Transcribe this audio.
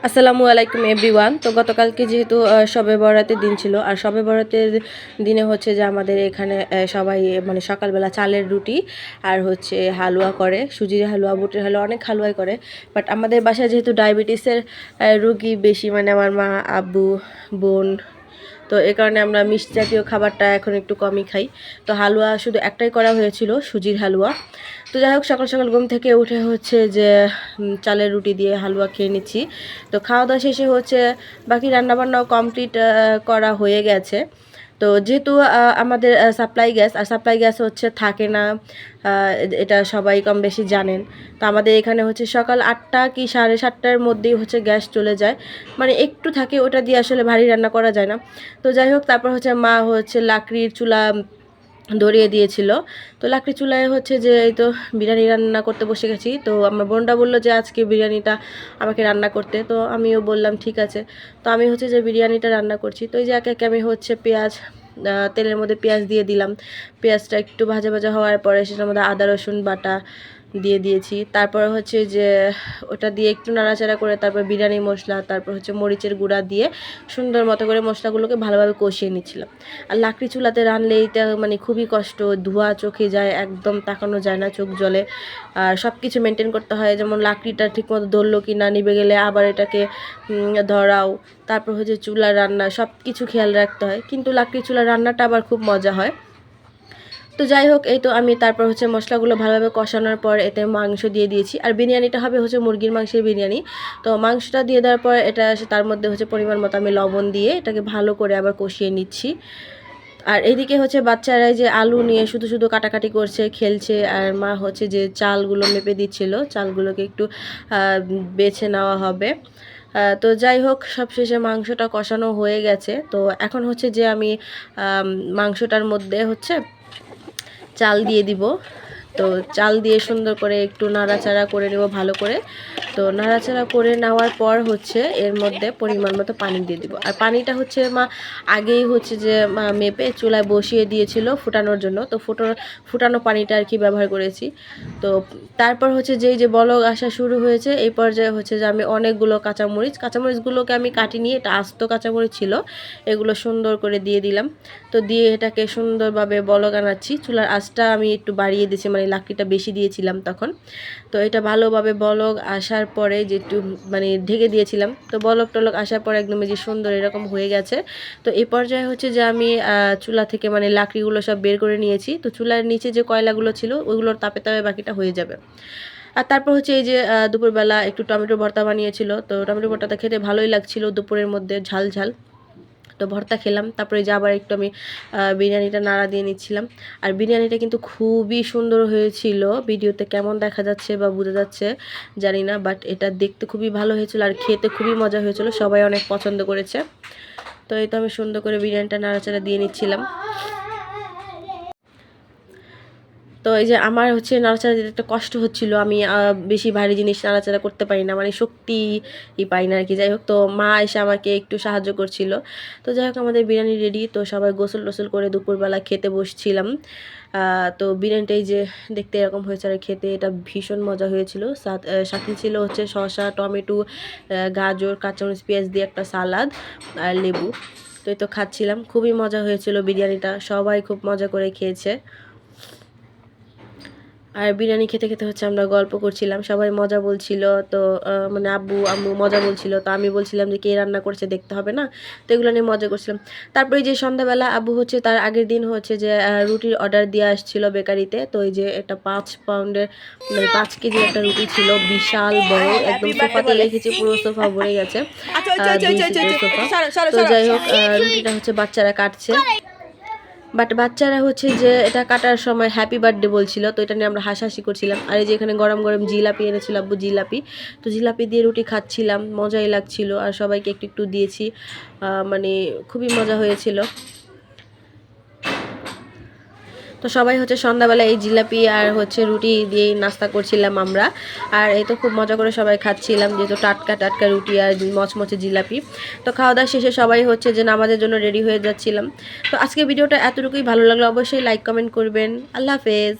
আসসালামু আলাইকুম এভরিওয়ান। তো গতকালকে যেহেতু শবে বরাতের দিন ছিল, আর শবে বরাতের দিনে হচ্ছে যে আমাদের এখানে সবাই মানে সকালবেলা চালের রুটি আর হচ্ছে হালুয়া করে, সুজির হালুয়া, বুটের হালুয়া, অনেক হালুয়াই করে। বাট আমাদের বাসায় যেহেতু ডায়াবেটিসের রুগী বেশি, মানে আমার মা, আব্বু, বোন, তো এই কারণে আমরা মিষ্টি জাতীয় খাবারটা এখন একটু কমই খাই। তো হালুয়া শুধু একটাই করা হয়েছিল, সুজির হালুয়া। তো যাই হোক, সকাল সকাল ঘুম থেকে উঠে হচ্ছে যে চালের রুটি দিয়ে হালুয়া খেয়ে নিচ্ছি। তো খাওয়া দাওয়া শেষে হচ্ছে বাকি রান্নাবান্নাও কমপ্লিট করা হয়ে গেছে। তো যেহেতু আমাদের সাপ্লাই গ্যাস হচ্ছে থাকে না, এটা সবাই কম বেশি জানেন। তো আমাদের এখানে হচ্ছে সকাল 8টা কি 7:30টার মধ্যেই হচ্ছে গ্যাস চলে যায়, মানে একটু থাকে, ওটা দিয়ে আসলে ভারী রান্না করা যায় না। তো যাই হোক, তারপর হচ্ছে মা হচ্ছে লাকড়ির চুলা ধরিয়ে দিয়েছিল। তো লাকড়ি চুলায় হচ্ছে যে এই তো বিরিয়ানি রান্না করতে বসে গেছি। তো আমার বোনটা বললো যে আজকে বিরিয়ানিটা আমাকে রান্না করতে, তো আমিও বললাম ঠিক আছে। তো আমি হচ্ছে যে বিরিয়ানিটা রান্না করছি। তো এই যে একে একে আমি হচ্ছে তেলের মধ্যে পেঁয়াজ দিয়ে দিলাম। পেঁয়াজটা একটু ভাজা ভাজা হওয়ার পরে সেটার মধ্যে আদা রসুন বাটা দিয়ে দিয়েছি। তারপর হচ্ছে যে ওটা দিয়ে একটু নাড়াচাড়া করে তারপর বিরিয়ানি মশলা, তারপর হচ্ছে মরিচের গুঁড়া দিয়ে সুন্দর মতো করে মশলাগুলোকে ভালোভাবে কষিয়ে নিচ্ছিলাম। আর লাকড়ি চুলাতে রানলে এটা মানে খুবই কষ্ট, ধোঁয়া চোখে যায়, একদম তাকানো যায় না, চোখ জ্বলে। আর সব কিছু মেনটেন করতে হয়, যেমন লাকড়িটা ঠিকমতো ধরলো কি না, নিভে গেলে আবার এটাকে ধরাও, তারপর হচ্ছে চুলার রান্না, সব কিছু খেয়াল রাখতে হয়। কিন্তু লাকড়ি চুলার রান্নাটা আবার খুব মজা হয়। তো যাই হোক, এই তো আমি তারপর হচ্ছে মশলাগুলো ভালোভাবে কষানোর পর এতে মাংস দিয়ে দিয়েছি। আর বিরিয়ানিটা হবে হচ্ছে মুরগির মাংসের বিরিয়ানি। তো মাংসটা দিয়ে দেওয়ার পর এটা তার মধ্যে হচ্ছে পরিমাণ মতো আমি লবণ দিয়ে এটাকে ভালো করে আবার কষিয়ে নিচ্ছি। আর এইদিকে হচ্ছে বাচ্চারা যে আলু নিয়ে শুধু শুধু কাটাকাটি করছে, খেলছে, আর মা হচ্ছে যে চালগুলো মেপে দিচ্ছিল, চালগুলোকে একটু বেছে নেওয়া হবে। তো যাই হোক, সবশেষে মাংসটা কষানো হয়ে গেছে। তো এখন হচ্ছে যে আমি মাংসটার মধ্যে হচ্ছে চাল দিয়ে দিব। তো চাল দিয়ে সুন্দর করে একটু নাড়াচাড়া করে নেব ভালো করে। তো নাড়াচাড়া করে নেওয়ার পর হচ্ছে এর মধ্যে পরিমাণ মতো পানি দিয়ে দিব। আর পানিটা হচ্ছে মা আগেই হচ্ছে যে মেপে চুলায় বসিয়ে দিয়েছিল ফুটানোর জন্য। তো ফুটানো পানিটা আর কি ব্যবহার করেছি। তো তারপর হচ্ছে যেই যে বলক আসা শুরু হয়েছে, এই পর্যায়ে হচ্ছে যে আমি অনেকগুলো কাঁচামরিচগুলোকে আমি কাটিনি, এটা আস্ত কাঁচামরিচ ছিল, এগুলো সুন্দর করে দিয়ে দিলাম। তো দিয়ে এটাকে সুন্দরভাবে বলক আনাচ্ছি। চুলার আঁচটা আমি একটু বাড়িয়ে দিয়েছি, মানে লাকড়িটা বেশি দিয়েছিলাম তখন। তো এটা ভালোভাবে বলক আসার পরে যে একটু মানে ঢেকে দিয়েছিলাম, তো বলক টলক আসার পরে একদম যে সুন্দর এরকম হয়ে গেছে। তো এই পর্যায়ে হচ্ছে যে আমি চুলা থেকে মানে লাকড়িগুলো সব বের করে নিয়েছি। তো চুলার নিচে যে কয়লাগুলো ছিল ওইগুলোর তাপে তাপে বাকিটা হয়ে যাবে। আর তারপর হচ্ছে এই যে দুপুরবেলা একটু টমেটো ভর্তা বানিয়েছিল। তো টমেটো ভর্তাটা খেতে ভালোই লাগছিল দুপুরের মধ্যে, ঝাল ঝাল। তো ভর্তা খেলাম, তারপরে যে আবার একটু আমি বিরিয়ানিটা নাড়া দিয়ে নিচ্ছিলাম। আর বিরিয়ানিটা কিন্তু খুবই সুন্দর হয়েছিল, ভিডিওতে কেমন দেখা যাচ্ছে বা বোঝা যাচ্ছে জানি না, বাট এটা দেখতে খুবই ভালো হয়েছিল আর খেতে খুবই মজা হয়েছিল, সবাই অনেক পছন্দ করেছে। তো এই তো আমি সুন্দর করে বিরিয়ানিটা নাড়াচাড়া দিয়ে নিচ্ছিলাম। তো এই যে আমার হচ্ছে নাড়াচাড়া দিতে একটা কষ্ট হচ্ছিল, আমি বেশি ভারী জিনিস নাড়াচাড়া করতে পারি না, মানে শক্তি পাই না আর কি। যাই হোক, তো মা এসে আমাকে একটু সাহায্য করছিল। তো যাই হোক, আমাদের বিরিয়ানি রেডি। তো সবাই গোসল টোসল করে দুপুরবেলা খেতে বসছিলাম। তো বিরিয়ানিটাই যে দেখতে এরকম হয়েছে, আর খেতে এটা ভীষণ মজা হয়েছিল। সাথে ছিল হচ্ছে শসা, টমেটো, গাজর, কাঁচামরিচ, পেঁয়াজ দিয়ে একটা সালাদ আর লেবু। তো এই তো খাচ্ছিলাম, খুবই মজা হয়েছিল বিরিয়ানিটা, সবাই খুব মজা করে খেয়েছে। আর বিরিয়ানি খেতে খেতে হচ্ছে আমরা গল্প করছিলাম, সবাই মজা বলছিল। তো মানে আব্বু আম্মু মজা বলছিল, তো আমি বলছিলাম যে কে রান্না করছে দেখতে হবে না, তো এগুলো নিয়ে মজা করছিলাম। তারপরে যে সন্ধ্যাবেলা আব্বু হচ্ছে তার আগের দিন হচ্ছে যে রুটির অর্ডার দিয়ে আসছিল বেকারিতে। তো এই যে একটা 5 পাউন্ডের মানে 5 কেজি একটা রুটি ছিল, বিশাল বড়, একদম সোফাতে রেখেছি, পুরো সোফা ভরে গেছে, 2 সিটের সোফা। তো যাই হোক, রুটিটা হচ্ছে বাচ্চারা কাটছে। বাট বাচ্চারা হচ্ছে যে এটা কাটার সময় হ্যাপি বার্থডে বলছিল, তো এটা নিয়ে আমরা হাসাহাসি করছিলাম। আর এই যে এখানে গরম গরম জিলাপি এনেছিল আব্বু, জিলাপি। তো জিলাপি দিয়ে রুটি খাচ্ছিলাম, মজাই লাগছিল, আর সবাইকে একটু একটু দিয়েছি, মানে খুবই মজা হয়েছিল। তো সবাই হচ্ছে সন্ধ্যাবেলা এই জিলাপি আর হচ্ছে রুটি দিয়েই নাস্তা করছিলাম আমরা। আর এই তো খুব মজা করে সবাই খাচ্ছিলাম, যেহেতু টাটকা টাটকা রুটি আর মচমচে জিলাপি। তো খাওয়া দাওয়া শেষে সবাই হচ্ছে যে নামাজের জন্য রেডি হয়ে যাচ্ছিলাম। তো আজকে ভিডিওটা এতটুকুই, ভালো লাগলো অবশ্যই লাইক কমেন্ট করবেন। আল্লাহ হাফেজ।